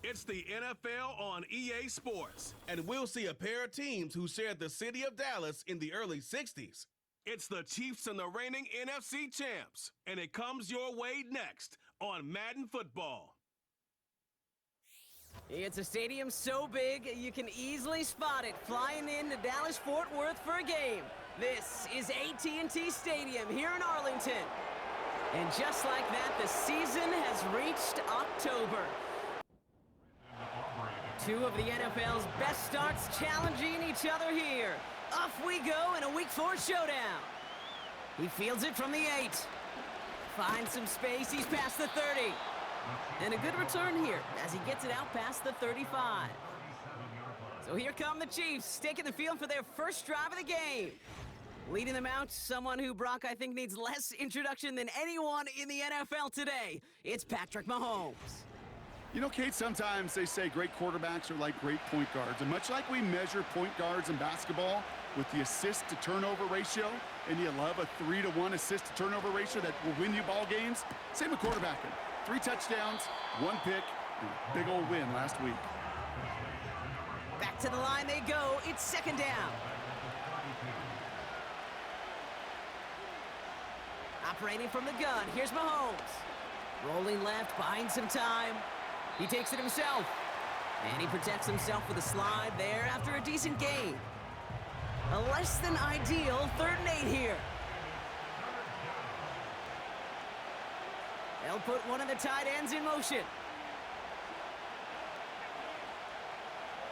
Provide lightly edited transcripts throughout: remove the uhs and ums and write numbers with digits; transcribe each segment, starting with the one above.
It's the NFL on EA Sports, and we'll see a pair of teams who shared the city of Dallas in the early 60s. It's the Chiefs and the reigning NFC champs, and it comes your way next on Madden Football. It's a stadium so big you can easily spot it flying into Dallas-Fort Worth for a game. This is AT&T Stadium here in Arlington. And just like that, the season has reached October. Two of the NFL's best starts challenging each other here. Off we go in a Week 4 showdown. He fields it from the 8. Finds some space, he's past the 30. And a good return here as he gets it out past the 35. So here come the Chiefs, taking the field for their first drive of the game. Leading them out, someone who, Brock, I think needs less introduction than anyone in the NFL today. It's Patrick Mahomes. You know, Kate, sometimes they say great quarterbacks are like great point guards. And much like we measure point guards in basketball with the assist-to-turnover ratio, and you love a 3-to-1 assist-to-turnover ratio that will win you ball games, same with quarterbacking. 3 touchdowns, 1 pick, and a big old win last week. Back to the line they go. It's second down. Operating from the gun, here's Mahomes. Rolling left, buying some time. He takes it himself. And he protects himself with a slide there after a decent gain. A less than ideal 3rd and 8 here. They'll put one of the tight ends in motion.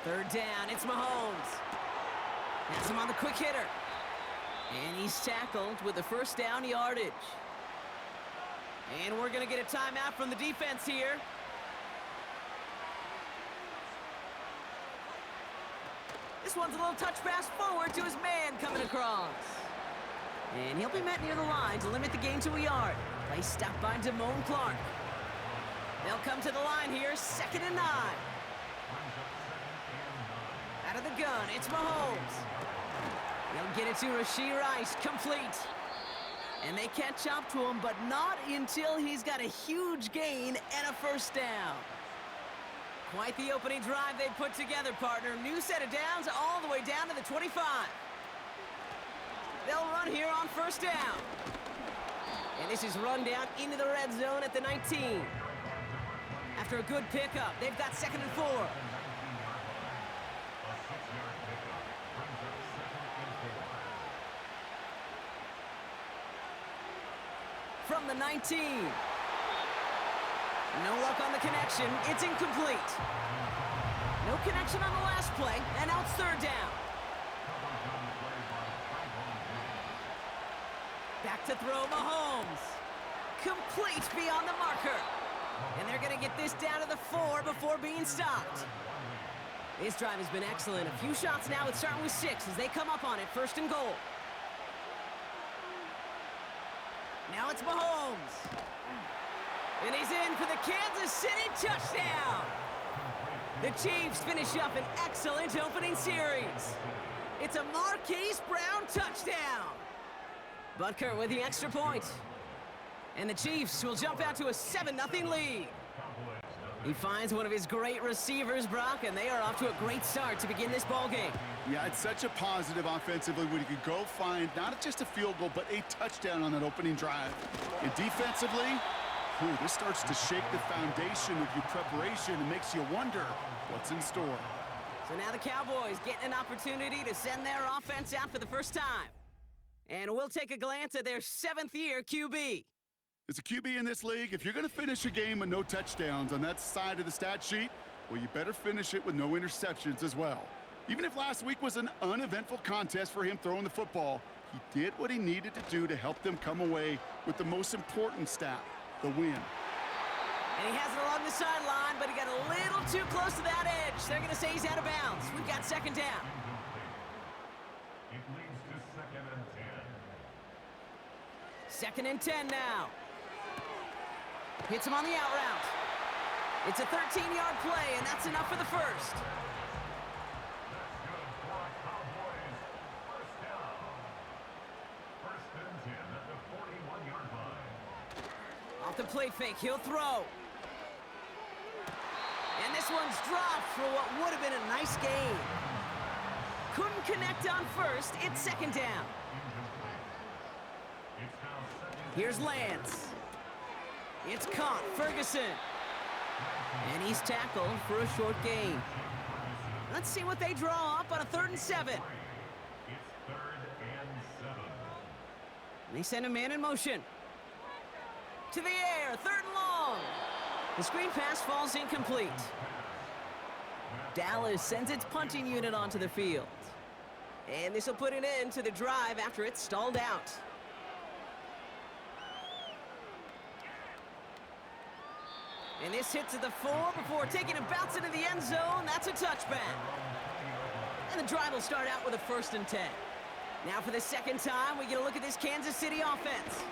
3rd down, it's Mahomes. Has him on the quick hitter. And he's tackled with the first down yardage. And we're going to get a timeout from the defense here. This one's a little touch pass forward to his man coming across. And he'll be met near the line to limit the gain to a yard. Play stopped by Damone Clark. They'll come to the line here, 2nd and 9. Out of the gun, it's Mahomes. They'll get it to Rashee Rice, complete. And they catch up to him, but not until he's got a huge gain and a first down. Quite the opening drive they put together, partner. New set of downs all the way down to the 25. They'll run here on first down. And this is run down into the red zone at the 19. After a good pickup, they've got 2nd and 4. From the 19. No luck on the connection. It's incomplete. No connection on the last play, and now it's 3rd down. Back to throw, Mahomes. Complete beyond the marker. And they're going to get this down to the 4 before being stopped. This drive has been excellent. A few shots now, it's starting with 6 as they come up on it, 1st and goal. Now it's Mahomes. And he's in for the Kansas City touchdown. The Chiefs finish up an excellent opening series. It's a Marquise Brown touchdown. Butker with the extra point. And the Chiefs will jump out to a 7-0 lead. He finds one of his great receivers, Brock, and they are off to a great start to begin this ballgame. Yeah, it's such a positive offensively when you can go find not just a field goal, but a touchdown on that opening drive. And defensively, this starts to shake the foundation of your preparation and makes you wonder what's in store. So now the Cowboys getting an opportunity to send their offense out for the first time. And we'll take a glance at their 7th-year QB. As a QB in this league, if you're going to finish a game with no touchdowns on that side of the stat sheet, well, you better finish it with no interceptions as well. Even if last week was an uneventful contest for him throwing the football, he did what he needed to do to help them come away with the most important stat, the win. And he has it along the sideline, but he got a little too close to that edge. They're going to say he's out of bounds. We've got 2nd down. It leads to 2nd and 10. 2nd and 10 now. Hits him on the out route. It's a 13-yard play, and that's enough for the first. That's good for a Cowboys first down. 1st and 10 at the 41-yard line. Off the play fake, he'll throw. And this this one's dropped for what would have been a nice gain. Couldn't connect on first. It's second down. Here's Lance. It's caught. Ferguson. And he's tackled for a short gain. Let's see what they draw up on a 3rd and 7. It's 3rd and 7. They send a man in motion. To the air, 3rd and long. The screen pass falls incomplete. Dallas sends its punting unit onto the field. And this will put an end to the drive after it's stalled out. And this hits at the 4 before taking a bounce into the end zone. That's a touchback. And the drive will start out with a 1st and 10. Now for the second time, we get a look at this Kansas City offense.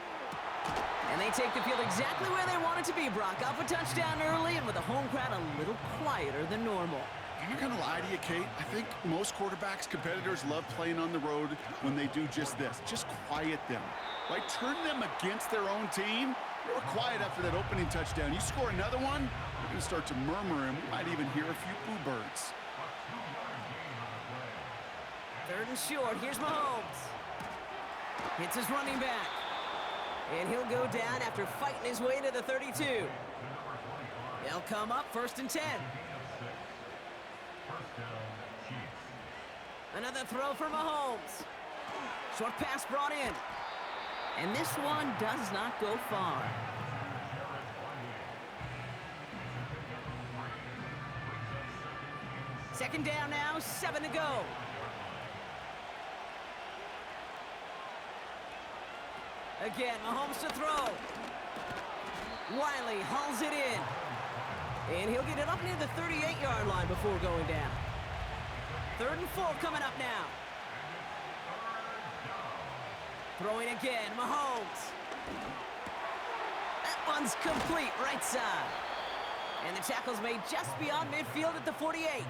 And they take the field exactly where they want it to be, Brock. Up a touchdown early and with the home crowd a little quieter than normal. I'm not going to lie to you, Kate. I think most quarterbacks, competitors love playing on the road when they do just this. Just quiet them. Right? Turn them against their own team. They were quiet after that opening touchdown. You score another one, they're going to start to murmur, and we might even hear a few boo birds. 3rd and short. Here's Mahomes. Hits his running back. And he'll go down after fighting his way to the 32. They'll come up 1st and 10. Another throw for Mahomes. Short pass brought in. And this one does not go far. Second down now, 7 to go. Again, Mahomes to throw. Wiley hauls it in. And he'll get it up near the 38-yard line before going down. 3rd and 4 coming up now. Throwing again, Mahomes. That one's complete, right side. And the tackle's made just beyond midfield at the 48.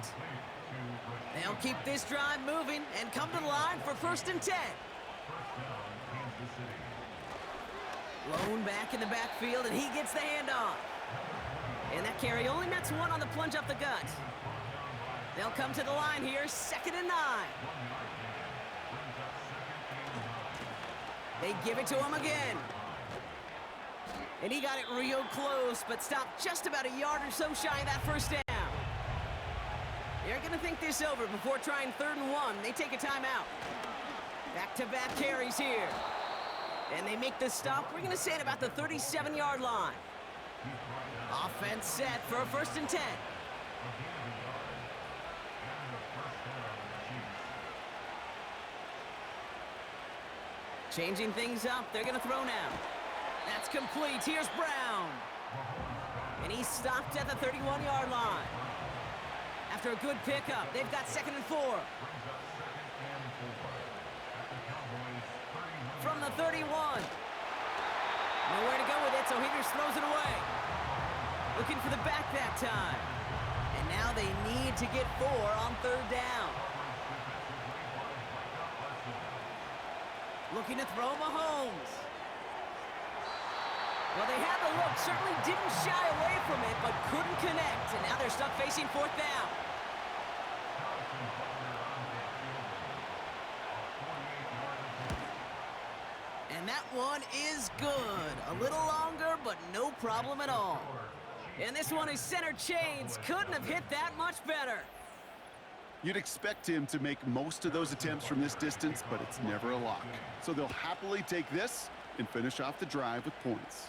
They'll keep this drive moving and come to the line for 1st and 10. Lone back in the backfield, and he gets the handoff. And that carry only nets 1 on the plunge up the gut. They'll come to the line here, 2nd and 9. They give it to him again. And he got it real close, but stopped just about a yard or so shy of that 1st down. They're going to think this over before trying 3rd and 1. They take a timeout. Back-to-back carries here. And they make the stop, we're going to say at about the 37-yard line. Offense set for a 1st and 10. Changing things up, they're going to throw now. That's complete, here's Brown. And he's stopped at the 31-yard line. After a good pickup, they've got 2nd and 4. From the 31. Nowhere to go with it, so he just throws it away. Looking for the back that time. And now they need to get 4 on 3rd down. Looking to throw Mahomes. Well, they had the look, certainly didn't shy away from it, but couldn't connect. And now they're stuck facing 4th down. And that one is good. A little longer, but no problem at all. And this one is center chains. Couldn't have hit that much better. You'd expect him to make most of those attempts from this distance, but it's never a lock. So they'll happily take this and finish off the drive with points.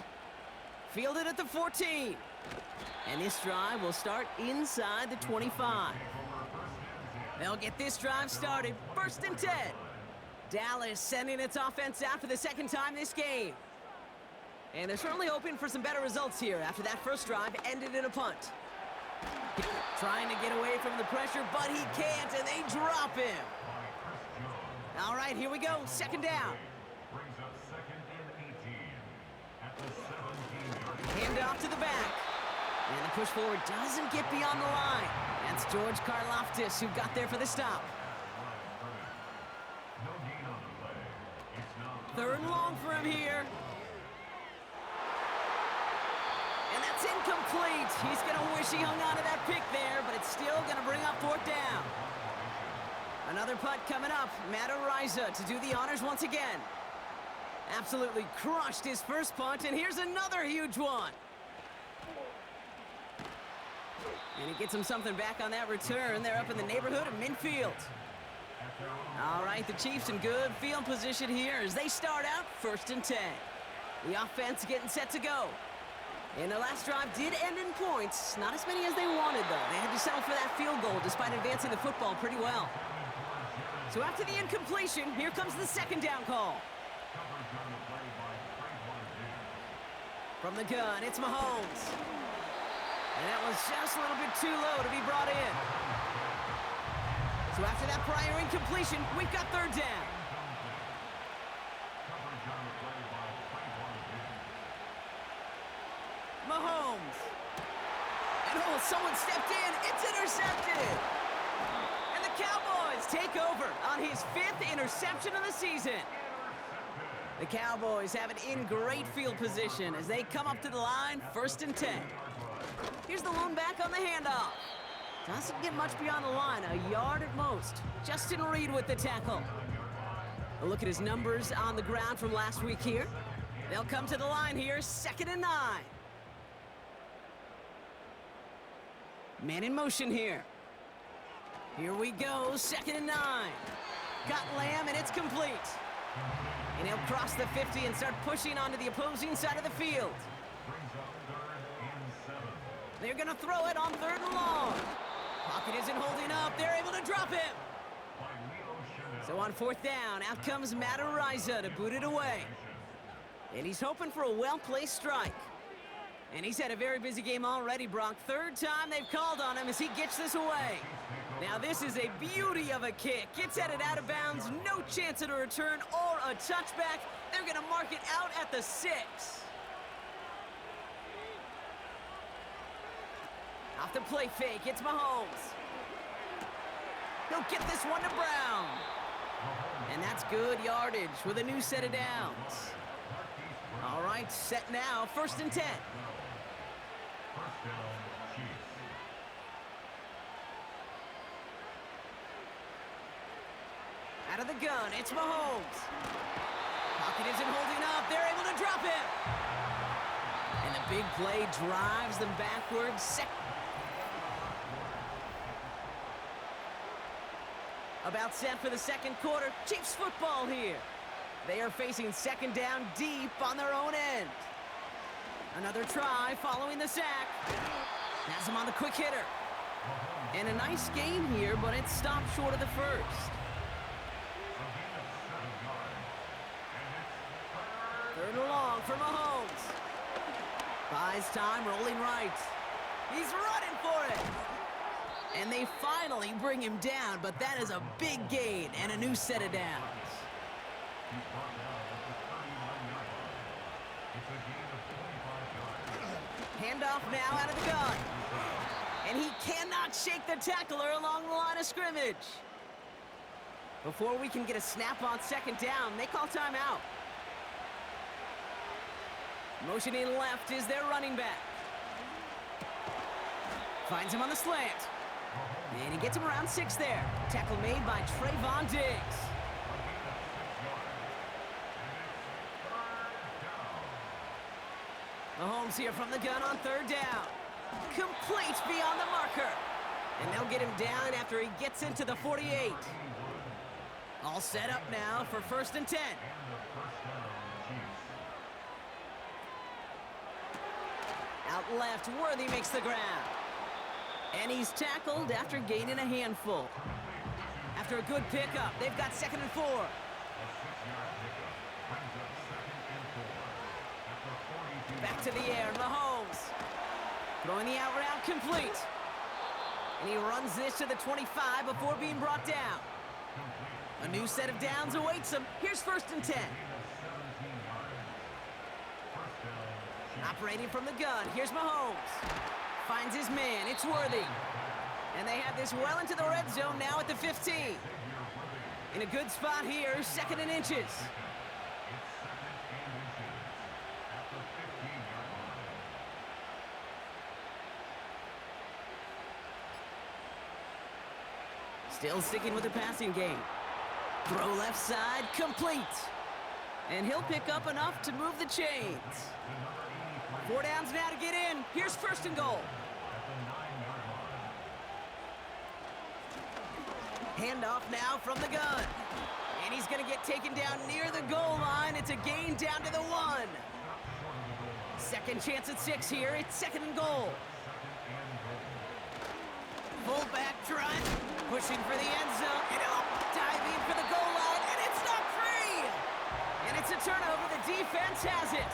Fielded at the 14. And this drive will start inside the 25. They'll get this drive started. 1st and 10. Dallas sending its offense out for the 2nd time this game. And they're certainly hoping for some better results here after that first drive ended in a punt. Trying to get away from the pressure, but he can't, and they drop him. All right, here we go. 2nd down. Brings up 2nd and 18 at the 17-yard line. Hand off to the back. And the push forward doesn't get beyond the line. That's George Karlaftis who got there for the stop. No gain on the play. It's now 3rd and long for him here. And that's incomplete. He's going to wish he hung on to that pick there, but it's still going to bring up fourth down. Another punt coming up. Rhona to do the honors once again. Absolutely crushed his first punt, and here's another huge one. And he gets him something back on that return. They're up in the neighborhood of midfield. All right, the Chiefs in good field position here as they start out 1st and 10. The offense getting set to go. And the last drive did end in points. Not as many as they wanted, though. They had to settle for that field goal despite advancing the football pretty well. So after the incompletion, here comes the 2nd down call. From the gun, it's Mahomes. And that was just a little bit too low to be brought in. So after that prior incompletion, we've got 3rd down. Mahomes. And oh, someone stepped in. It's intercepted. And the Cowboys take over on his 5th interception of the season. The Cowboys have it in great field position as they come up to the line, 1st and 10. Here's the lone back on the handoff. Doesn't get much beyond the line, a yard at most. Justin Reed with the tackle. A look at his numbers on the ground from last week here. They'll come to the line here, 2nd and 9. Man in motion here. Here we go, 2nd and 9. Got Lamb, and it's complete. And he'll cross the 50 and start pushing onto the opposing side of the field. They're going to throw it on 3rd and long. Pocket isn't holding up. They're able to drop him. So on 4th down, out comes Rhona to boot it away. And he's hoping for a well-placed strike. And he's had a very busy game already, Brock. 3rd time they've called on him as he gets this away. Now this is a beauty of a kick. Gets headed out of bounds, no chance at a return or a touchback. They're going to mark it out at the 6. Off the play fake, it's Mahomes. He'll get this one to Brown. And that's good yardage with a new set of downs. All right, set now, 1st and 10. Out of the gun, it's Mahomes. Pocket isn't holding up. They're able to drop him. And the big play drives them backwards. About set for the 2nd quarter. Chiefs football here. They are facing 2nd down deep on their own end. Another try following the sack. Has him on the quick hitter. And a nice game here, but it stopped short of the 1st. 3rd and long for Mahomes. Buys time, rolling right. He's running for it. And they finally bring him down, but that is a big gain and a new set of downs. Handoff now out of the gun. And he cannot shake the tackler along the line of scrimmage. Before we can get a snap on 2nd down, they call timeout. Motioning left is their running back. Finds him on the slant. And he gets him around 6 there. Tackle made by Trayvon Diggs. Mahomes here from the gun on 3rd down. Complete beyond the marker. And they'll get him down after he gets into the 48. All set up now for 1st and 10. Out left, Worthy makes the ground. And he's tackled after gaining a handful. After a good pickup, they've got 2nd and 4. Back to the air, Mahomes. Throwing the out route complete. And he runs this to the 25 before being brought down. A new set of downs awaits him. Here's 1st and 10. Operating from the gun, here's Mahomes. Finds his man, it's Worthy. And they have this well into the red zone now at the 15. In a good spot here, 2nd and inches. Still sticking with the passing game. Throw left side, complete. And he'll pick up enough to move the chains. 4 downs now to get in. Here's first and goal. Handoff now from the gun. And he's going to get taken down near the goal line. It's a gain down to the 1. Second chance at 6 here. It's second and goal. Fullback drive, pushing for the end zone. And he'll dive in for the goal line, and it's not free! And it's a turnover. The defense has it.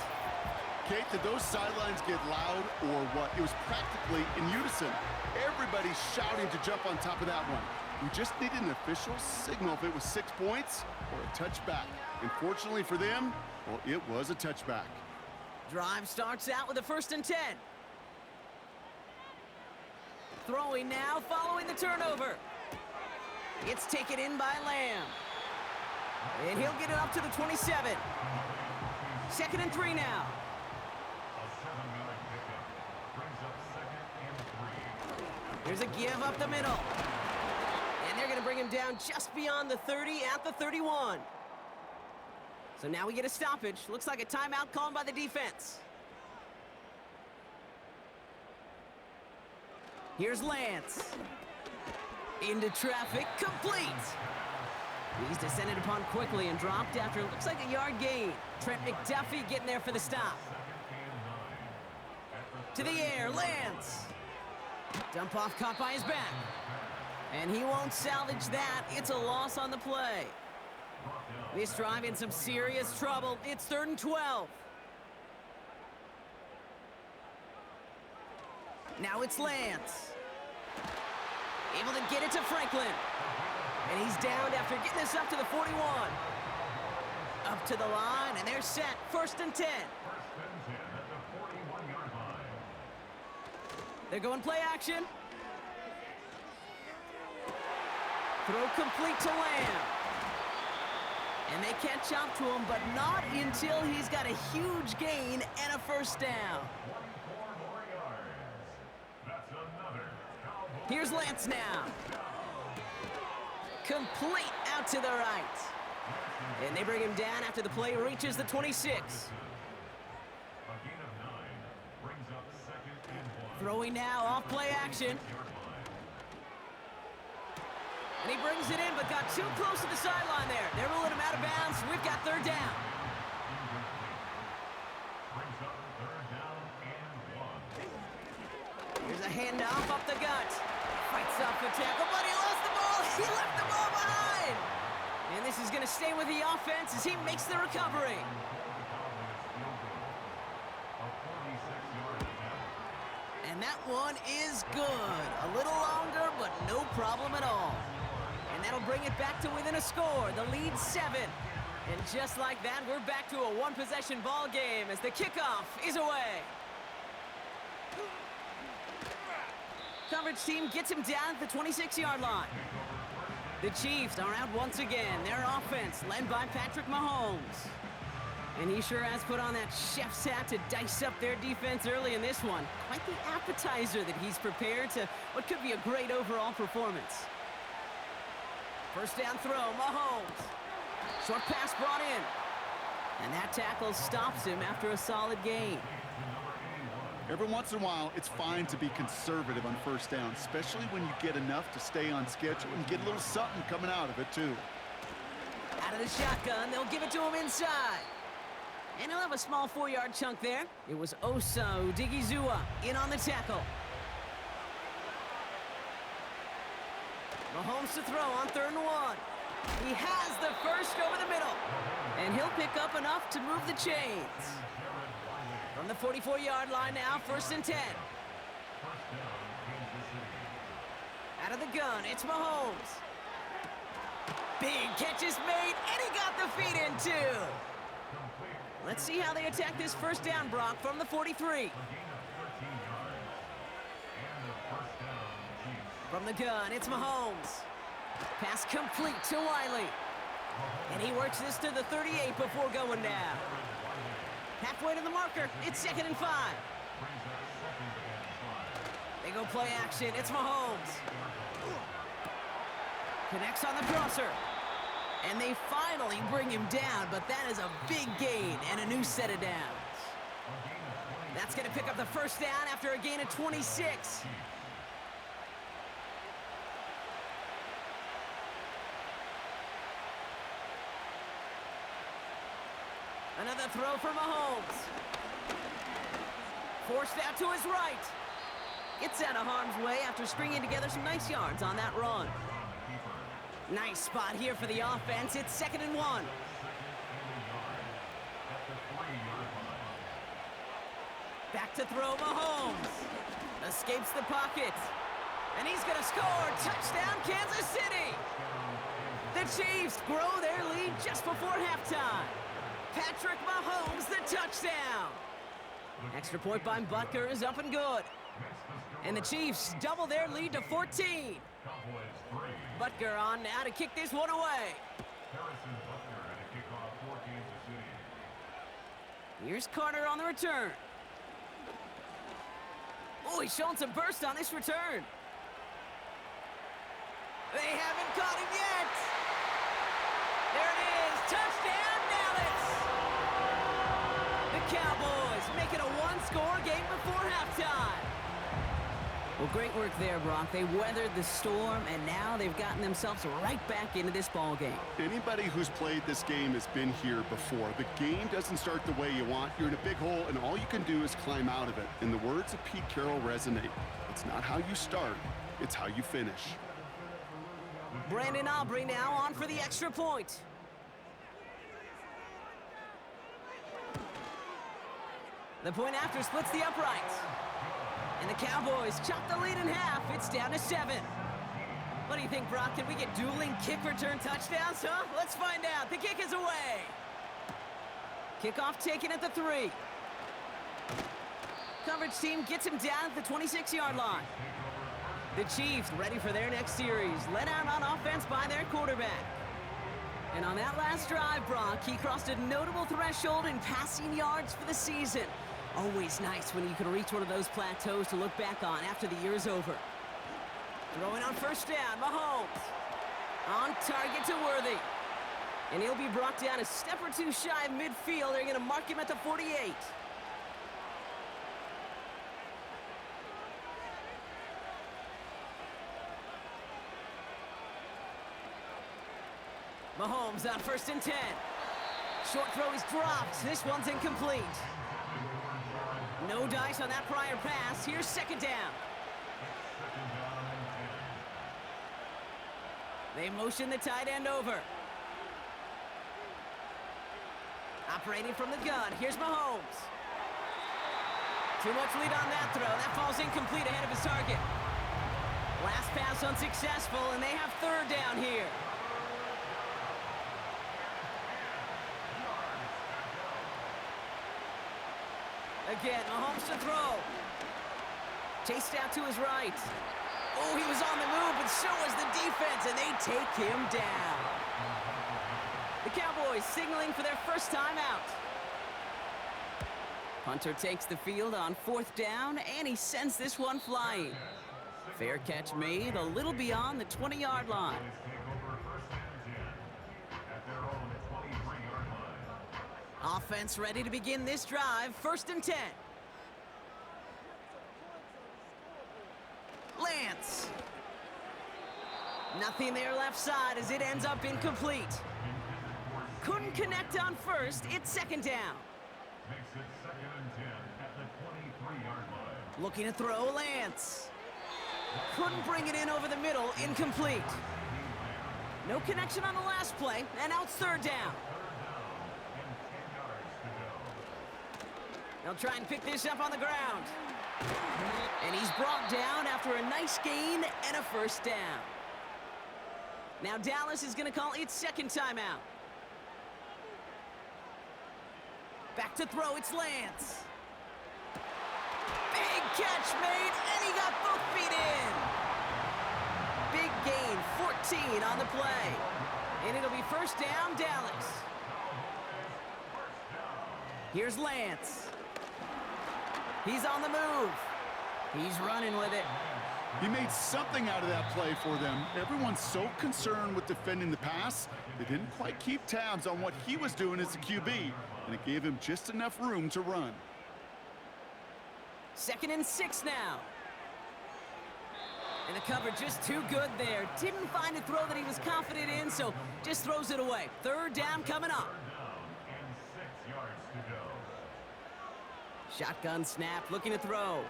Kate, did those sidelines get loud or what? It was practically in unison. Everybody's shouting to jump on top of that one. We just needed an official signal if it was 6 points or a touchback. And fortunately for them, well, it was a touchback. Drive starts out with a 1st and 10. Throwing now, following the turnover. It's taken in by Lamb. And he'll get it up to the 27. 2nd and 3 now. There's a give up the middle. And they're going to bring him down just beyond the 30 at the 31. So now we get a stoppage. Looks like a timeout called by the defense. Here's Lance. Into traffic, complete. He's descended upon quickly and dropped after it looks like a yard gain. Trent McDuffie getting there for the stop. To the air, Lance. Dump off caught by his back. And he won't salvage that. It's a loss on the play. This drive in some serious trouble. It's 3rd and 12. Now it's Lance. Able to get it to Franklin. And he's downed after getting this up to the 41. Up to the line, and they're set. 1st and 10. They're going play action. Throw complete to Lamb. And they catch up to him, but not until he's got a huge gain and a 1st down. Here's Lance now. Complete out to the right. And they bring him down after the play reaches the 26. Throwing now off play action. And he brings it in, but got too close to the sideline there. They're ruling him out of bounds. We've got 3rd down. Here's a handoff up the gut. Fights off the tackle, but he lost the ball. He left the ball behind. And this is going to stay with the offense as he makes the recovery. And that one is good. A little longer, but no problem at all. And that'll bring it back to within a score. The lead 7. And just like that, we're back to a 1-possession ball game as the kickoff is away. Coverage team gets him down at the 26-yard line. The Chiefs are out once again. Their offense led by Patrick Mahomes. And he sure has put on that chef's hat to dice up their defense early in this one. Quite the appetizer that he's prepared to what could be a great overall performance. 1st down throw, Mahomes. Short pass brought in. And that tackle stops him after a solid gain. Every once in a while, it's fine to be conservative on 1st down, especially when you get enough to stay on schedule and get a little something coming out of it, too. Out of the shotgun, they'll give it to him inside. And he'll have a small 4-yard chunk there. It was Osa Odigizua in on the tackle. Mahomes to throw on 3rd and 1. He has the 1st over the middle. And he'll pick up enough to move the chains. From the 44-yard line now, 1st and 10. Out of the gun, it's Mahomes. Big catch is made, and he got the feet in, too. Let's see how they attack this 1st down, Brock, from the 43. From the gun, it's Mahomes. Pass complete to Wiley. And he works this to the 38 before going down. Halfway to the marker, it's 2nd and 5. They go play action, it's Mahomes. Connects on the crosser. And they finally bring him down, but that is a big gain and a new set of downs. That's going to pick up the first down after a gain of 26. Another throw for Mahomes. Forced out to his right. Gets out of harm's way after stringing together some nice yards on that run. Nice spot here for the offense. It's 2nd and 1. Back to throw Mahomes. Escapes the pocket. And he's going to score. Touchdown, Kansas City. The Chiefs grow their lead just before halftime. Patrick Mahomes, the touchdown. Extra point by Butker is up and good. And the Chiefs double their lead to 14. Butker on now to kick this one away. Here's Carter on the return. Oh, he's showing some burst on this return. They haven't caught him yet. There it is. Touchdown, Dallas. The Cowboys make it a one-score game before halftime. Well, great work there, Brock. They weathered the storm, and now they've gotten themselves right back into this ball game. Anybody who's played this game has been here before. The game doesn't start the way you want. You're in a big hole, and all you can do is climb out of it. And the words of Pete Carroll resonate. It's not how you start, it's how you finish. Brandon Aubrey now on for the extra point. The point after splits the uprights. And the Cowboys chop the lead in half. It's down to 7. What do you think, Brock? Can we get dueling kick return touchdowns, huh? Let's find out. The kick is away. Kickoff taken at the 3. Coverage team gets him down at the 26-yard line. The Chiefs ready for their next series. Led out on offense by their quarterback. And on that last drive, Brock, he crossed a notable threshold in passing yards for the season. Always nice when you can reach one of those plateaus to look back on after the year's over. Throwing on first down, Mahomes. On target to Worthy. And he'll be brought down a step or two shy of midfield. They're going to mark him at the 48. Mahomes on 1st and 10. Short throw is dropped. This one's incomplete. No dice on that prior pass. Here's 2nd down. They motion the tight end over. Operating from the gun. Here's Mahomes. Too much lead on that throw. That falls incomplete ahead of his target. Last pass unsuccessful, and they have 3rd down here. Again, Mahomes to throw. Chased out to his right. Oh, he was on the move, but so was the defense, and they take him down. The Cowboys signaling for their first time out. Hunter takes the field on 4th down, and he sends this one flying. Fair catch made a little beyond the 20-yard line. Offense ready to begin this drive. 1st and 10. Lance. Nothing there left side as it ends up incomplete. Couldn't connect on 1st. It's 2nd down. Makes it 2nd and 10 at the 23-yard line. Looking to throw, Lance. Couldn't bring it in over the middle. Incomplete. No connection on the last play, and now it's 3rd down. They'll try and pick this up on the ground. And he's brought down after a nice gain and a 1st down. Now Dallas is going to call its 2nd timeout. Back to throw, it's Lance. Big catch made, and he got both feet in. Big gain, 14 on the play. And it'll be 1st down, Dallas. Here's Lance. He's on the move. He's running with it. He made something out of that play for them. Everyone's so concerned with defending the pass, they didn't quite keep tabs on what he was doing as a QB, and it gave him just enough room to run. 2nd and 6 now. And the cover just too good there. Didn't find a throw that he was confident in, so just throws it away. 3rd down coming up. Third down and 6 yards to go. Shotgun snap, looking to throw.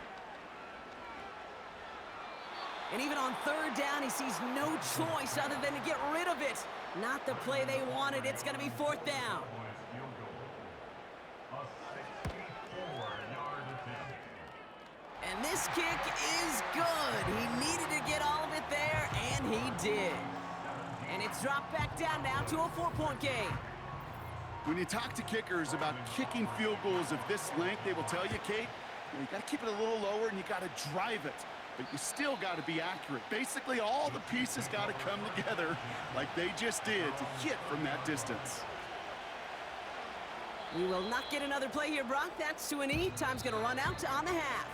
And even on 3rd down, he sees no choice other than to get rid of it. Not the play they wanted. It's going to be 4th down. Cowboys field goal. A 64-yard attempt. And this kick is good. He needed to get all of it there, and he did. And it's dropped back down now to a 4-point game. When you talk to kickers about kicking field goals of this length, they will tell you, Kate, you got to keep it a little lower and you got to drive it. But you still got to be accurate. Basically, all the pieces got to come together like they just did to hit from that distance. We will not get another play here, Brock. That's to an E. Time's going to run out on the half.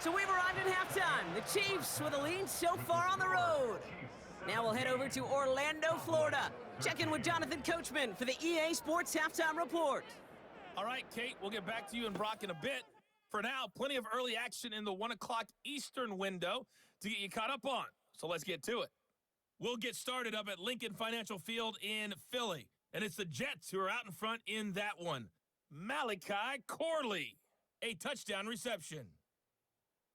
So we've arrived at halftime. The Chiefs with a lead so far on the road. Now we'll head over to Orlando, Florida. Check in with Jonathan Coachman for the EA Sports Halftime Report. All right, Kate, we'll get back to you and Brock in a bit. For now, plenty of early action in the 1 o'clock Eastern window to get you caught up on. So let's get to it. We'll get started up at Lincoln Financial Field in Philly. And it's the Jets who are out in front in that one. Malachi Corley, a touchdown reception.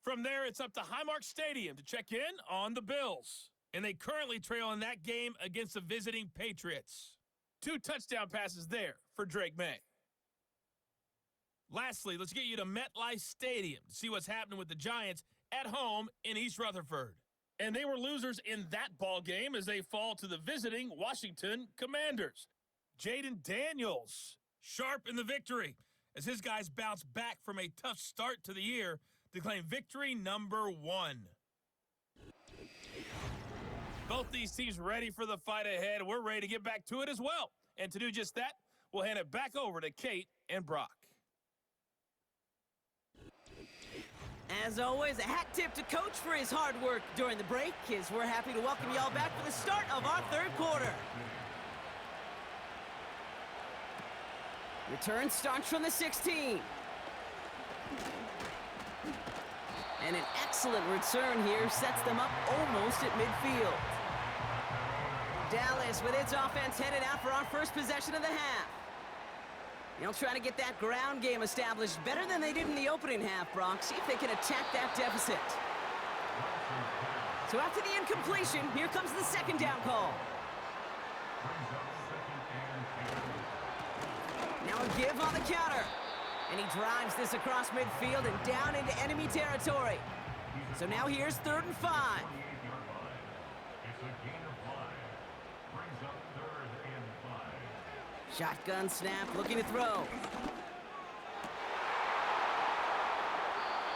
From there, it's up to Highmark Stadium to check in on the Bills. And they currently trail in that game against the visiting Patriots. 2 touchdown passes there for Drake May. Lastly, let's get you to MetLife Stadium to see what's happening with the Giants at home in East Rutherford. And they were losers in that ball game as they fall to the visiting Washington Commanders. Jaden Daniels, sharp in the victory as his guys bounce back from a tough start to the year to claim victory number 1. Both these teams ready for the fight ahead. We're ready to get back to it as well. And to do just that, we'll hand it back over to Kate and Brock. As always, a hat tip to Coach for his hard work during the break, as we're happy to welcome y'all back for the start of our 3rd quarter. Return starts from the 16. And an excellent return here sets them up almost at midfield. Dallas with its offense headed out for our first possession of the half. They'll try to get that ground game established better than they did in the opening half, Brock. See if they can attack that deficit. So after the incompletion, here comes the 2nd down call. Now a give on the counter. And he drives this across midfield and down into enemy territory. So now here's 3rd and 5. It's a gain of 5. Brings up 3rd and 5. Shotgun snap, looking to throw.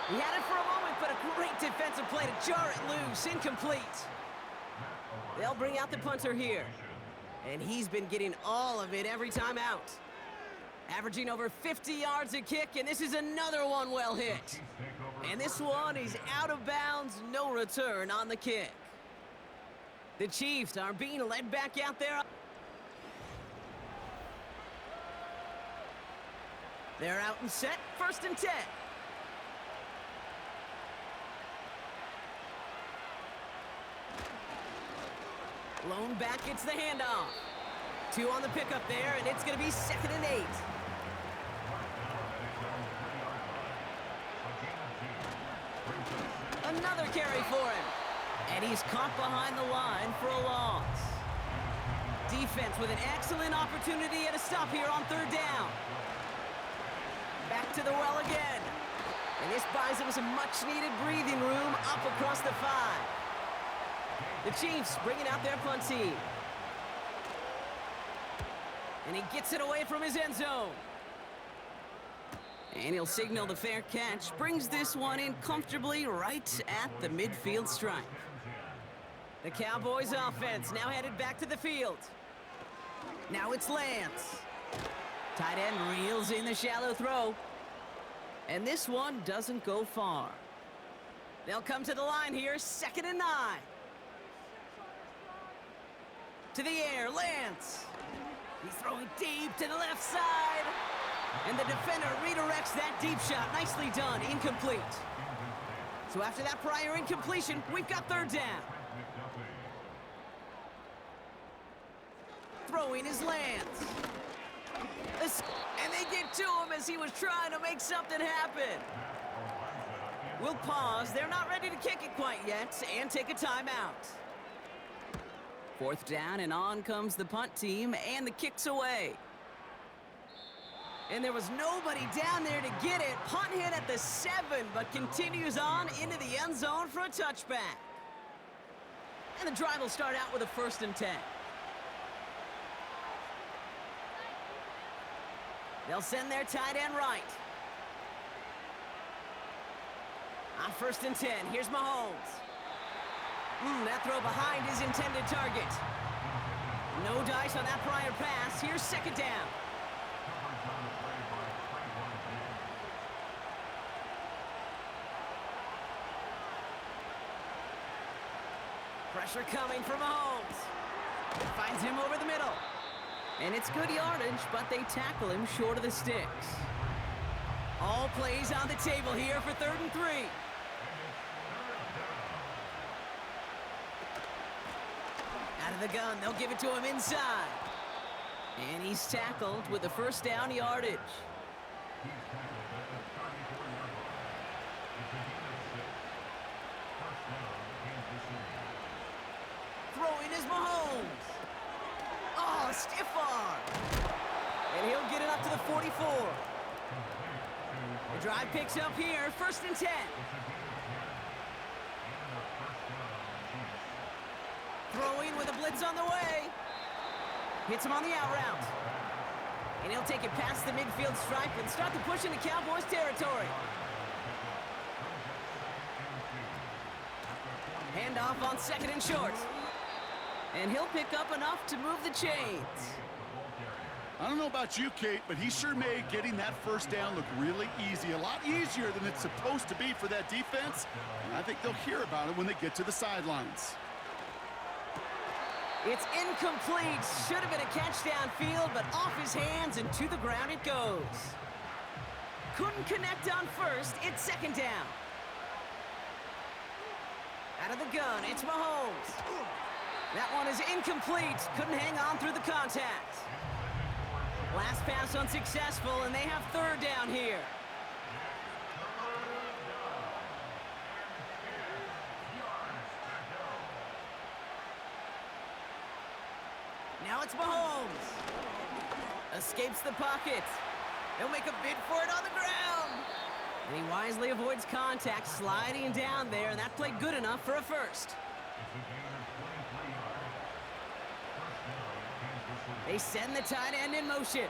He had it for a moment, but a great defensive play to jar it loose. Incomplete. They'll bring out the punter here. And he's been getting all of it every time out. Averaging over 50 yards a kick, and this is another one well hit. And this one is out of bounds, no return on the kick. The Chiefs are being led back out there. They're out and set, 1st and 10. Blown back, gets the handoff. 2 on the pickup there, and it's going to be 2nd and 8. Another carry for him. And he's caught behind the line for a loss. Defense with an excellent opportunity at a stop here on 3rd down. Back to the well again. And this buys him some much-needed breathing room up across the 5. The Chiefs bringing out their punt team. And he gets it away from his end zone. And he'll signal the fair catch. Brings this one in comfortably right at the midfield stripe. The Cowboys offense now headed back to the field. Now it's Lance. Tight end reels in the shallow throw. And this one doesn't go far. They'll come to the line here, 2nd and 9. To the air, Lance. He's throwing deep to the left side. And the defender redirects that deep shot. Nicely done, incomplete. So after that prior incompletion, we've got 3rd down. Throwing is Lance. And they get to him as he was trying to make something happen. We'll pause. They're not ready to kick it quite yet and take a timeout. 4th down, and on comes the punt team, and the kick's away. And there was nobody down there to get it. Punt hit at the 7, but continues on into the end zone for a touchback. And the drive will start out with a 1st and 10. They'll send their tight end right. On 1st and 10, here's Mahomes. That throw behind his intended target. No dice on that prior pass. Here's 2nd down. Pressure coming from Mahomes. Finds him over the middle. And it's good yardage, but they tackle him short of the sticks. All plays on the table here for 3rd and 3. Out of the gun, they'll give it to him inside. And he's tackled with the 1st down yardage. Throwing is Mahomes. Oh, stiff arm. And he'll get it up to the 44. The drive picks up here, 1st and 10. Throwing with a blitz on the way. Hits him on the out route. And he'll take it past the midfield stripe and start the push into Cowboys territory. Handoff on 2nd and short. And he'll pick up enough to move the chains. I don't know about you, Kate, but he sure made getting that 1st down look really easy. A lot easier than it's supposed to be for that defense. And I think they'll hear about it when they get to the sidelines. It's incomplete. Should have been a catch downfield, but off his hands and to the ground it goes. Couldn't connect on 1st. It's 2nd down. Out of the gun, it's Mahomes. That one is incomplete. Couldn't hang on through the contact. Last pass unsuccessful, and they have 3rd down here. Now it's Mahomes. Escapes the pocket. He'll make a bid for it on the ground. And he wisely avoids contact, sliding down there, and that played good enough for a 1st. They send the tight end in motion.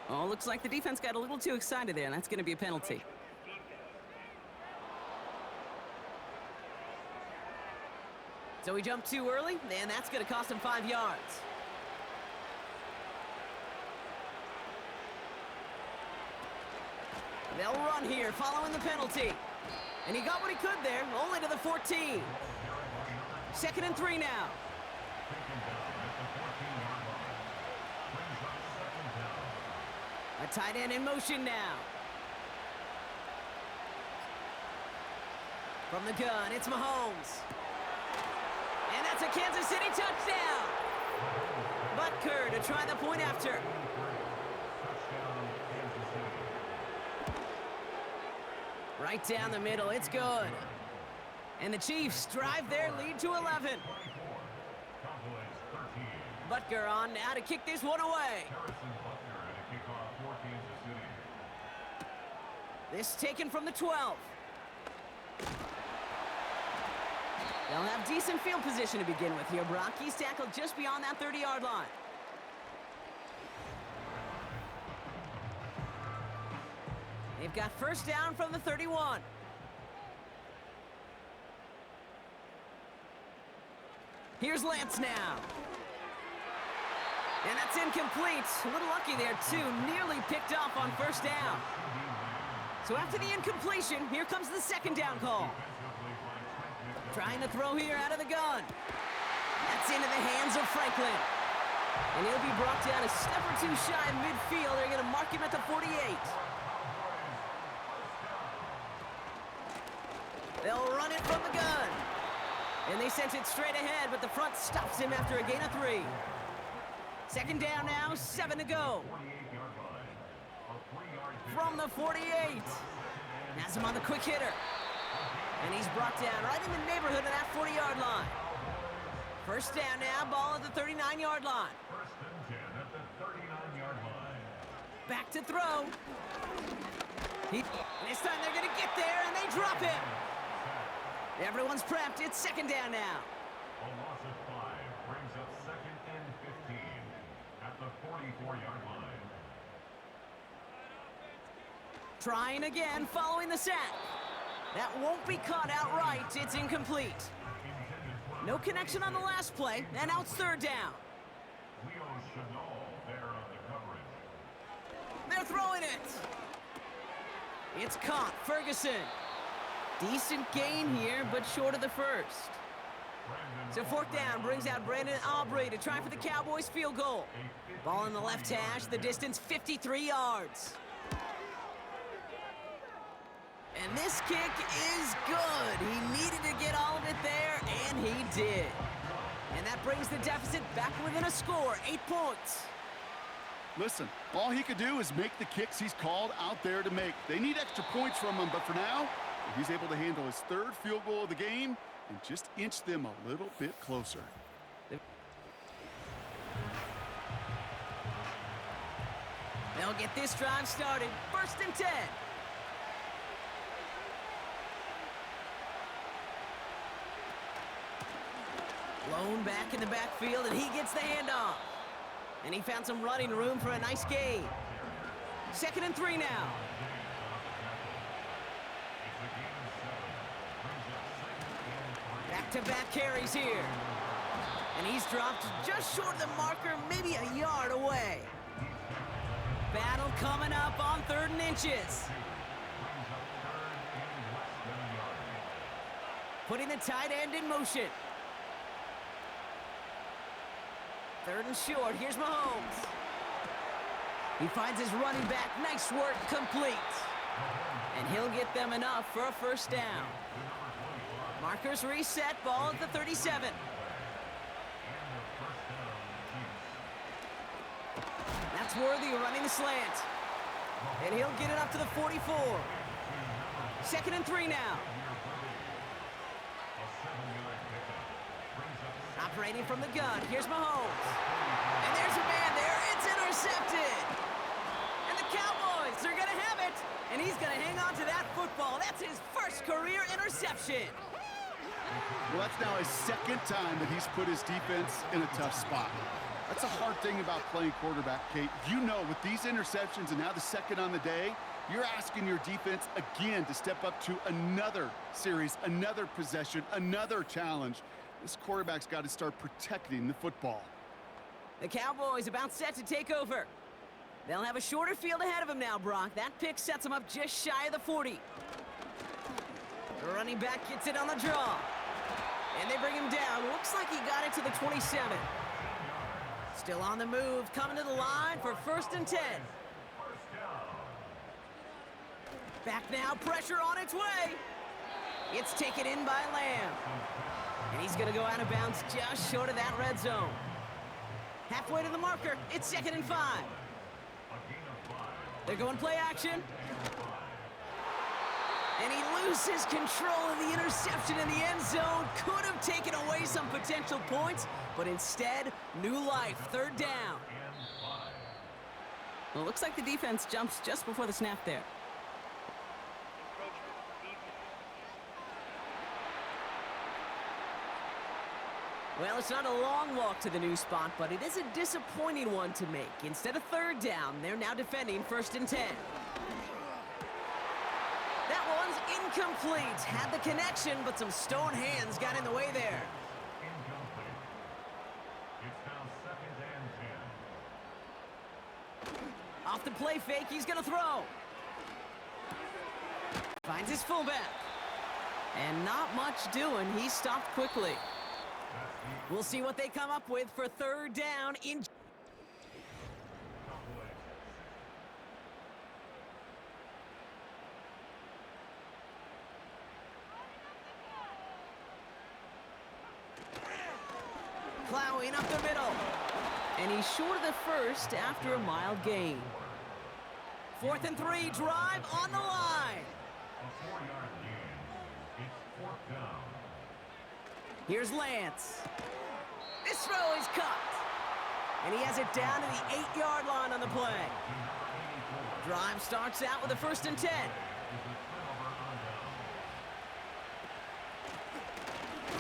Oh, looks like the defense got a little too excited there, and that's going to be a penalty. So he jumped too early, and that's going to cost him 5 yards. They'll run here, following the penalty. And he got what he could there, only to the 14. 2nd and 3 now. A tight end in motion now. From the gun, it's Mahomes. And that's a Kansas City touchdown. Butker to try the point after. Right down the middle, it's good. And the Chiefs drive their lead to 11. Butker on now to kick this one away. This taken from the 12. They'll have decent field position to begin with here, Brock. He's tackled just beyond that 30-yard line. They've got 1st down from the 31. Here's Lance now. And that's incomplete. A little lucky there, too. Nearly picked off on 1st down. So after the incompletion, here comes the second down call. Trying to throw here out of the gun. That's into the hands of Franklin. And he'll be brought down a step or two shy of midfield. They're going to mark him at the 48. They'll run it from the gun. And they sent it straight ahead, but the front stops him after a gain of 3. Second down now, 7 to go. From the 48. Has him on the quick hitter. And he's brought down right in the neighborhood of that 40-yard line. First down now, ball at the 39-yard line. First and 10 at the 39-yard line. Back to throw. This time they're going to get there, and they drop him. Everyone's prepped. It's second down now. A loss of 5 brings up second and 15 at the 44-yard line. Trying again, following the sack. That won't be caught outright. It's incomplete. No connection on the last play, and now it's third down. Leo Chanel there on the coverage. They're throwing it. It's caught. Ferguson. Decent gain here, but short of the first. So fourth down brings out Brandon Aubrey to try for the Cowboys field goal. Ball in the left hash, the distance 53 yards. And this kick is good. He needed to get all of it there, and he did. And that brings the deficit back within a score, 8 points. Listen, all he could do is make the kicks he's called out there to make. They need extra points from him, but for now, he's able to handle his third field goal of the game and just inch them a little bit closer. They'll get this drive started. First and 10. Blown back in the backfield, and he gets the handoff. And he found some running room for a nice gain. Second and 3 now. Back-to-back carries here. And he's dropped just short of the marker, maybe a yard away. Battle coming up on 3rd and inches. Putting the tight end in motion. 3rd and short. Here's Mahomes. He finds his running back. Nice work. Complete. And he'll get them enough for a first down. Markers reset. Ball at the 37. That's Worthy running the slant. And he'll get it up to the 44. Second and 3 now. Operating from the gun. Here's Mahomes. And there's a man there. It's intercepted. And the Cowboys are going to have it. And he's going to hang on to that football. That's his first career interception. Well, that's now his second time that he's put his defense in a tough spot. That's a hard thing about playing quarterback, Kate. You know, with these interceptions and now the second on the day, you're asking your defense again to step up to another series, another possession, another challenge. This quarterback's got to start protecting the football. The Cowboys about set to take over. They'll have a shorter field ahead of them now, Brock. That pick sets them up just shy of the 40. The running back gets it on the draw. And they bring him down. Looks like he got it to the 27. Still on the move, coming to the line for 1st and 10. Back now, pressure on its way. It's taken in by Lamb. And he's going to go out of bounds just short of that red zone. Halfway to the marker, it's 2nd and 5. They're going play action. And he loses control of the interception in the end zone. Could have taken away some potential points, but instead, new life, 3rd down. Well, it looks like the defense jumps just before the snap there. Well, it's not a long walk to the new spot, but it is a disappointing one to make. Instead of 3rd down, they're now defending 1st and 10. That one's incomplete. Had the connection, but some stone hands got in the way there. Incomplete. It's now 2nd and 10. Off the play fake, he's going to throw. Finds his fullback. And not much doing. He stopped quickly. We'll see what they come up with for third down in... Plowing up the middle. And he's short of the first after a mild gain. 4th and 3, drive on the line. A 4-yard gain. It's 4th down. Here's Lance. This throw is caught. And he has it down to the 8-yard line on the play. Drive starts out with a 1st and 10.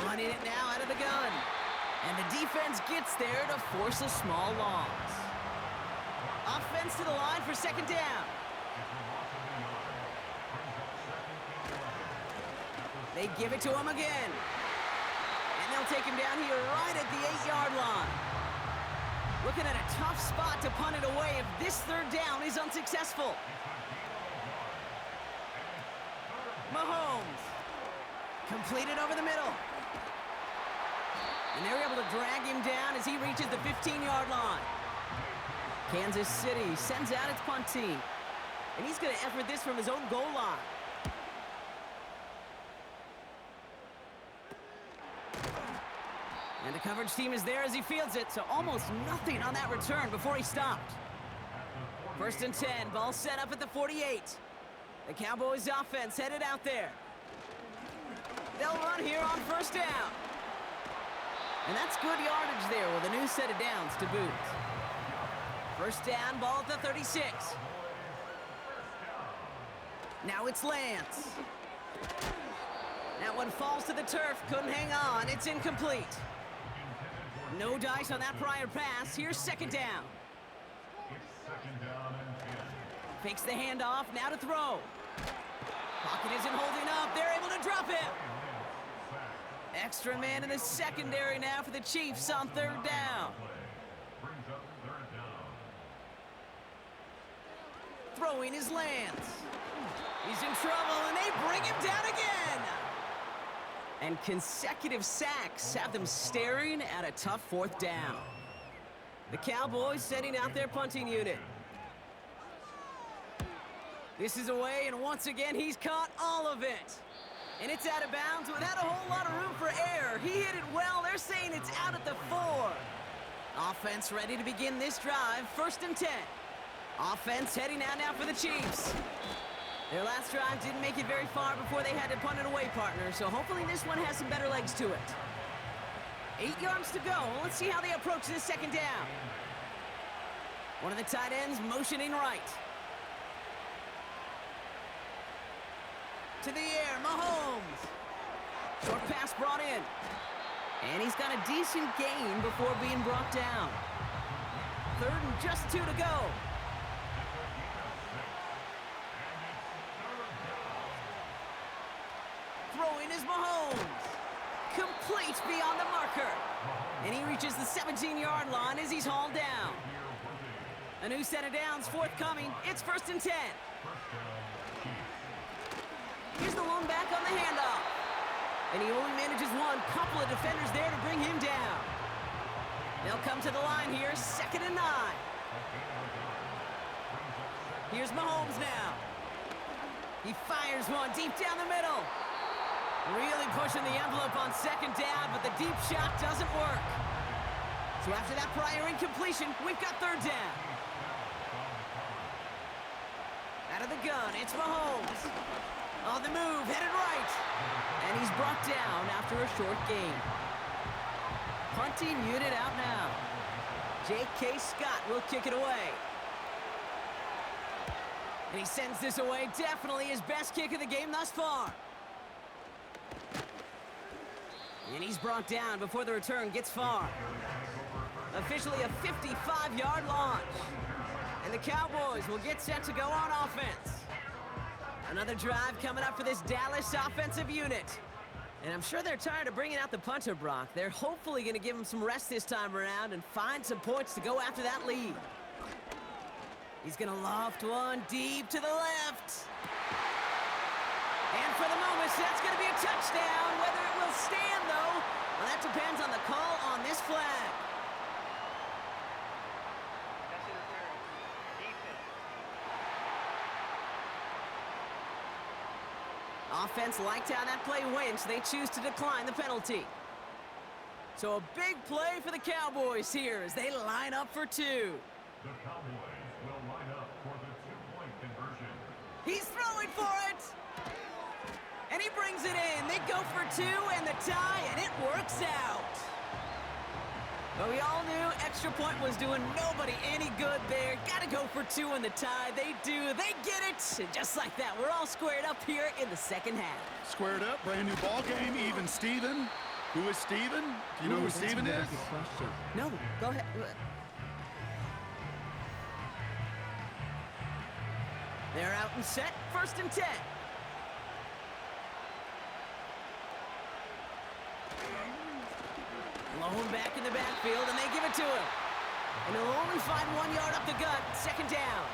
Running it now out of the gun. And the defense gets there to force a small loss. Offense to the line for 2nd down. They give it to him again. And they'll take him down here right at the 8-yard line. Looking at a tough spot to punt it away if this 3rd down is unsuccessful. Mahomes. Completed over the middle. And they're able to drag him down as he reaches the 15-yard line. Kansas City sends out its punt team. And he's going to effort this from his own goal line. And the coverage team is there as he fields it, so almost nothing on that return before he stopped. 1st and 10, ball set up at the 48. The Cowboys offense headed out there. They'll run here on 1st down. And that's good yardage there with a new set of downs to boot. 1st down, ball at the 36. Now it's Lance. That one falls to the turf, couldn't hang on, it's incomplete. No dice on that prior pass, here's 2nd down. It's 2nd down and 10. Fakes the handoff, now to throw. Pocket isn't holding up, they're able to drop him. Extra man in the secondary now for the Chiefs on 3rd down. Brings up 3rd down. Throwing is Lance. He's in trouble, and they bring him down again. And consecutive sacks have them staring at a tough 4th down. The Cowboys setting out their punting unit. This is away, and once again, he's caught all of it. And it's out of bounds without a whole lot of room for error. He hit it well. They're saying it's out at the 4. Offense ready to begin this drive. 1st and 10. Offense heading out now for the Chiefs. Their last drive didn't make it very far before they had to punt it away, partner. So hopefully this one has some better legs to it. 8 yards to go. Let's see how they approach this 2nd down. One of the tight ends motioning right. To the air, Mahomes. Short pass brought in. And he's got a decent gain before being brought down. 3rd and just 2 to go. Throwing is Mahomes. Complete beyond the marker. And he reaches the 17-yard line as he's hauled down. A new set of downs forthcoming. It's 1st and 10. Here's the one back on the handoff. And he only manages one. Couple of defenders there to bring him down. They'll come to the line here, 2nd and 9. Here's Mahomes now. He fires one deep down the middle. Really pushing the envelope on 2nd down, but the deep shot doesn't work. So after that prior incompletion, we've got 3rd down. Out of the gun, it's Mahomes. On the move, headed right. And he's brought down after a short gain. Punting unit out now. J.K. Scott will kick it away. And he sends this away. Definitely his best kick of the game thus far. And he's brought down before the return gets far. Officially a 55-yard launch. And the Cowboys will get set to go on offense. Another drive coming up for this Dallas offensive unit. And I'm sure they're tired of bringing out the punter, Brock. They're hopefully going to give him some rest this time around and find some points to go after that lead. He's going to loft one deep to the left. a touchdown. Whether it will stand, though, well, that depends on the call on this flag. Offense liked how that play went, so they choose to decline the penalty. So a big play for the Cowboys here as they line up for two. The Cowboys will line up for the two-point conversion. He's throwing for it! And he brings it in. They go for two and the tie, and it works out. But we all knew extra point was doing nobody any good there. Got to go for two in the tie. They do. They get it. And just like that, we're all squared up here in the second half. Squared up, brand new ball game, even Steven. Who is Steven? Do you know who Steven is? No, go ahead. They're out and set. 1st and 10. Lone back in the backfield, and they give it to him. And he'll only find 1 yard up the gut. 2nd down.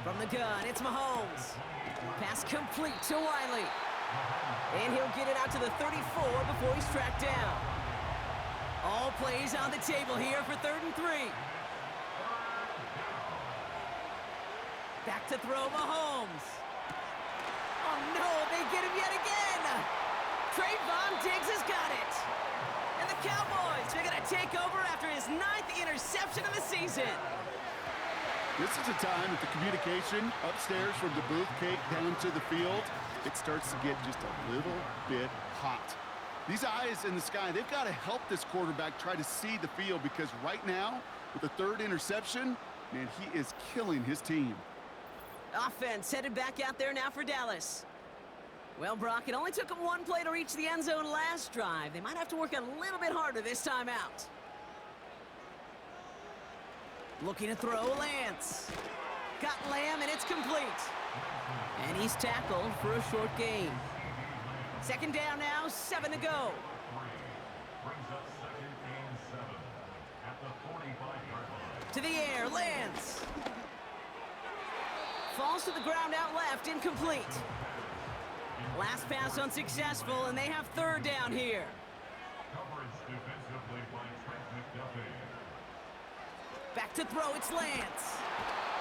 From the gun, it's Mahomes. Pass complete to Wiley. And he'll get it out to the 34 before he's tracked down. All plays on the table here for 3rd and 3. Back to throw Mahomes. Oh no, they get him yet again. Trayvon Diggs has got it. And the Cowboys are going to take over after his 9th interception of the season. This is a time that the communication upstairs from the booth, Kate, down to the field, it starts to get just a little bit hot. These eyes in the sky, they've got to help this quarterback try to see the field because right now, with the 3rd interception, man, he is killing his team. Offense headed back out there now for Dallas. Well, Brock, it only took them 1 play to reach the end zone last drive. They might have to work a little bit harder this time out. Looking to throw Lance. Got Lamb, and it's complete. And he's tackled for a short gain. 2nd down now, 7 to go. Brings up 2nd and 7 at the 45-yard line. To the air, Lance. Falls to the ground out left, incomplete. Last pass unsuccessful, and they have 3rd down here. Coverage defensively by Trent McDuffie. Back to throw, it's Lance.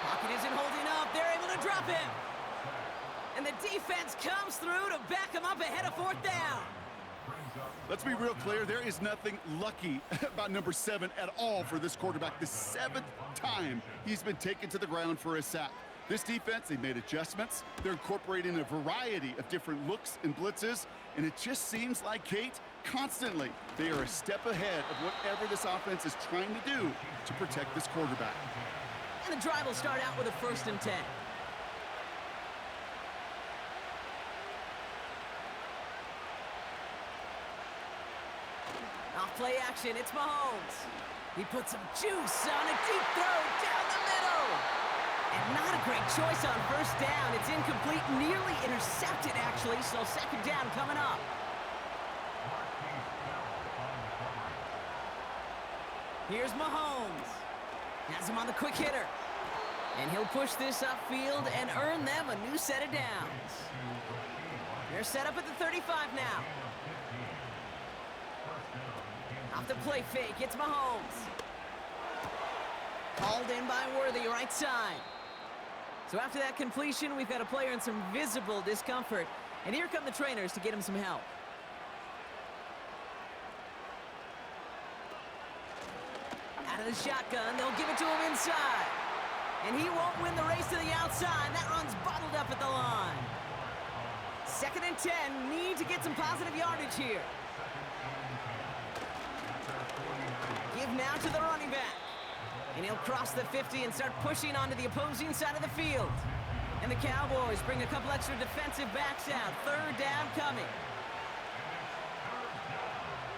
Pocket isn't holding up, they're able to drop him. And the defense comes through to back him up ahead of 4th down. Let's be real clear, there is nothing lucky about number 7 at all for this quarterback. The 7th time he's been taken to the ground for a sack. This defense, they made adjustments. They're incorporating a variety of different looks and blitzes, and it just seems like, Kate, constantly they are a step ahead of whatever this offense is trying to do to protect this quarterback. And the drive will start out with a 1st and 10. Off play action, it's Mahomes. He puts some juice on a deep throw down the middle. And not a great choice on 1st down. It's incomplete, nearly intercepted, actually, so 2nd down coming up. Here's Mahomes. Has him on the quick hitter. And he'll push this upfield and earn them a new set of downs. They're set up at the 35 now. Off the play fake, it's Mahomes. Called in by Worthy, right side. So after that completion, we've got a player in some visible discomfort. And here come the trainers to get him some help. Out of the shotgun, they'll give it to him inside. And he won't win the race to the outside. That run's bottled up at the line. 2nd and 10, need to get some positive yardage here. Give now to the running back. And he'll cross the 50 and start pushing onto the opposing side of the field. And the Cowboys bring a couple extra defensive backs out. 3rd down coming.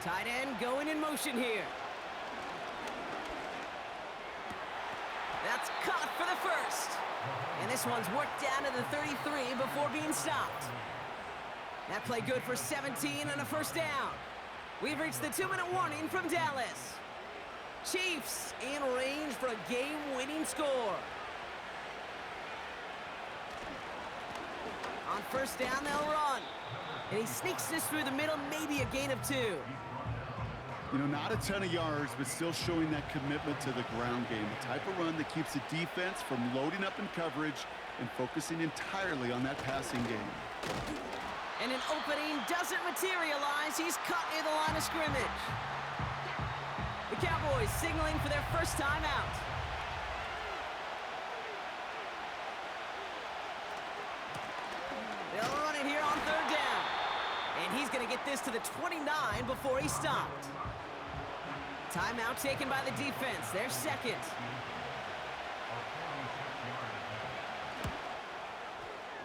Tight end going in motion here. That's caught for the 1st. And this one's worked down to the 33 before being stopped. That play good for 17 and a 1st down. We've reached the 2-minute warning from Dallas. Chiefs in range for a game-winning score. On first down, they'll run. And he sneaks this through the middle, maybe a gain of 2. You know, not a ton of yards, but still showing that commitment to the ground game. The type of run that keeps the defense from loading up in coverage and focusing entirely on that passing game. And an opening doesn't materialize. He's cut near the line of scrimmage. The Cowboys signaling for their first time out. They'll run it here on third down. And he's going to get this to the 29 before he stopped. Timeout taken by the defense. Their second.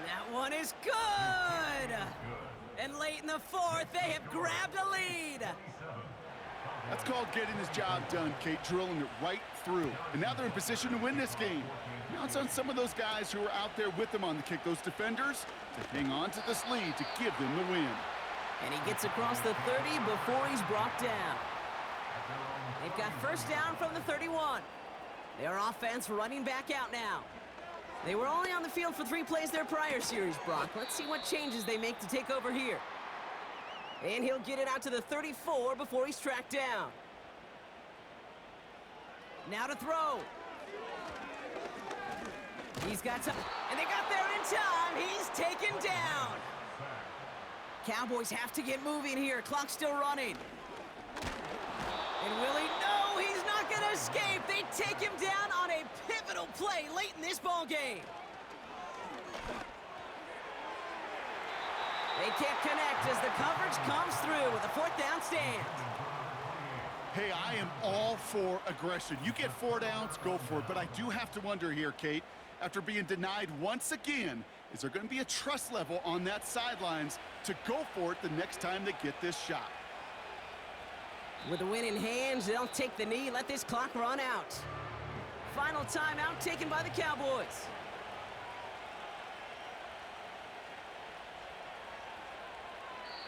That one is good. And late in the fourth, they have grabbed a lead. That's called getting his job done, Kate, drilling it right through. And now they're in position to win this game. Now it's on some of those guys who are out there with them on the kick, those defenders, to hang on to this lead to give them the win. And he gets across the 30 before he's brought down. They've got first down from the 31. Their offense running back out now. They were only on the field for 3 plays their prior series, Brock. Let's see what changes they make to take over here. And he'll get it out to the 34 before he's tracked down. Now to throw. He's got time, and they got there in time. He's taken down. Cowboys have to get moving here. Clock's still running. And will he? No, he's not going to escape. They take him down on a pivotal play late in this ball game. They can't connect as the coverage comes through with a 4th down stand. Hey, I am all for aggression. You get 4 downs, go for it. But I do have to wonder here, Kate, after being denied once again, is there going to be a trust level on that sidelines to go for it the next time they get this shot? With the win in hand, they'll take the knee, let this clock run out. Final timeout taken by the Cowboys.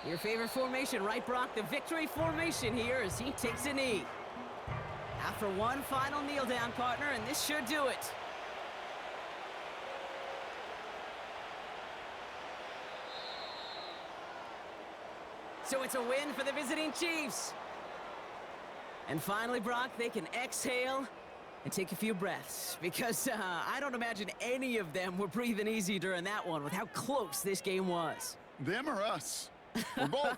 Your favorite formation, right, Brock? The victory formation here as he takes a knee. After one final kneel down, partner, and this should do it. So it's a win for the visiting Chiefs. And finally, Brock, they can exhale and take a few breaths because I don't imagine any of them were breathing easy during that one with how close this game was. Them or us? We're both.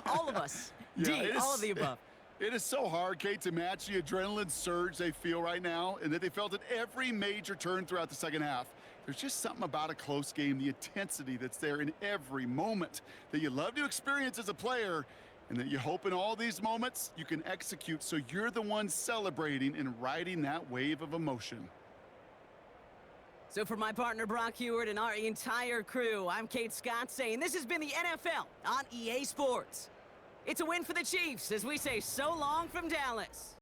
All of us. Yeah, all of the above. It is so hard, Kate, to match the adrenaline surge they feel right now and that they felt at every major turn throughout the second half. There's just something about a close game, the intensity that's there in every moment that you love to experience as a player and that you hope in all these moments you can execute so you're the one celebrating and riding that wave of emotion. So for my partner Brock Heward and our entire crew, I'm Kate Scott saying this has been the NFL on EA Sports. It's a win for the Chiefs as we say so long from Dallas.